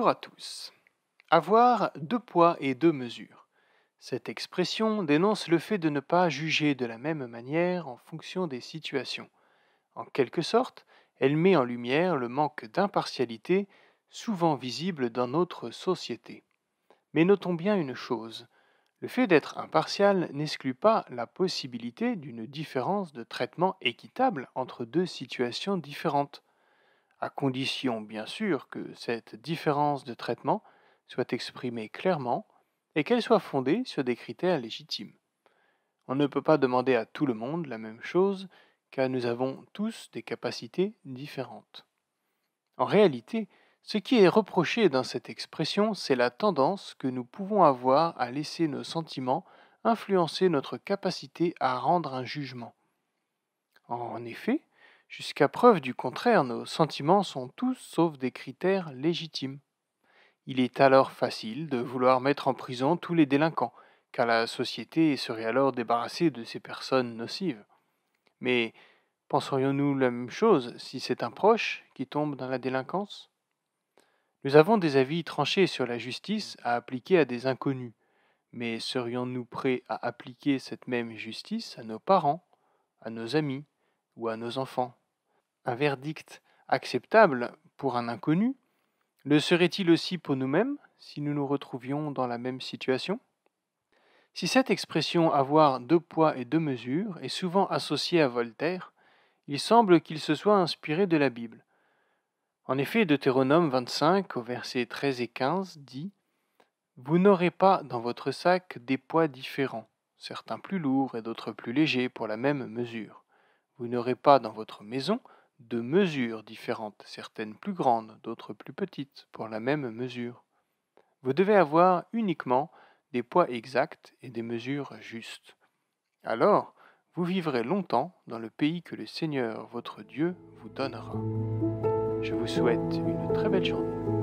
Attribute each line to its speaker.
Speaker 1: Bonjour à tous. Avoir deux poids et deux mesures. Cette expression dénonce le fait de ne pas juger de la même manière en fonction des situations. En quelque sorte, elle met en lumière le manque d'impartialité souvent visible dans notre société. Mais notons bien une chose, le fait d'être impartial n'exclut pas la possibilité d'une différence de traitement équitable entre deux situations différentes, à condition bien sûr que cette différence de traitement soit exprimée clairement et qu'elle soit fondée sur des critères légitimes. On ne peut pas demander à tout le monde la même chose car nous avons tous des capacités différentes. En réalité, ce qui est reproché dans cette expression, c'est la tendance que nous pouvons avoir à laisser nos sentiments influencer notre capacité à rendre un jugement. En effet, jusqu'à preuve du contraire, nos sentiments sont tous sauf des critères légitimes. Il est alors facile de vouloir mettre en prison tous les délinquants, car la société serait alors débarrassée de ces personnes nocives. Mais penserions-nous la même chose si c'est un proche qui tombe dans la délinquance? Nous avons des avis tranchés sur la justice à appliquer à des inconnus, mais serions-nous prêts à appliquer cette même justice à nos parents, à nos amis ou à nos enfants? Un verdict acceptable pour un inconnu le serait-il aussi pour nous-mêmes si nous nous retrouvions dans la même situation? Si cette expression avoir deux poids et deux mesures est souvent associée à Voltaire, il semble qu'il se soit inspiré de la Bible. En effet, Deutéronome 25 au versets 13 et 15 dit: Vous n'aurez pas dans votre sac des poids différents, certains plus lourds et d'autres plus légers pour la même mesure. Vous n'aurez pas dans votre maison de mesures différentes, certaines plus grandes, d'autres plus petites, pour la même mesure. Vous devez avoir uniquement des poids exacts et des mesures justes. Alors, vous vivrez longtemps dans le pays que le Seigneur votre Dieu vous donnera. Je vous souhaite une très belle journée.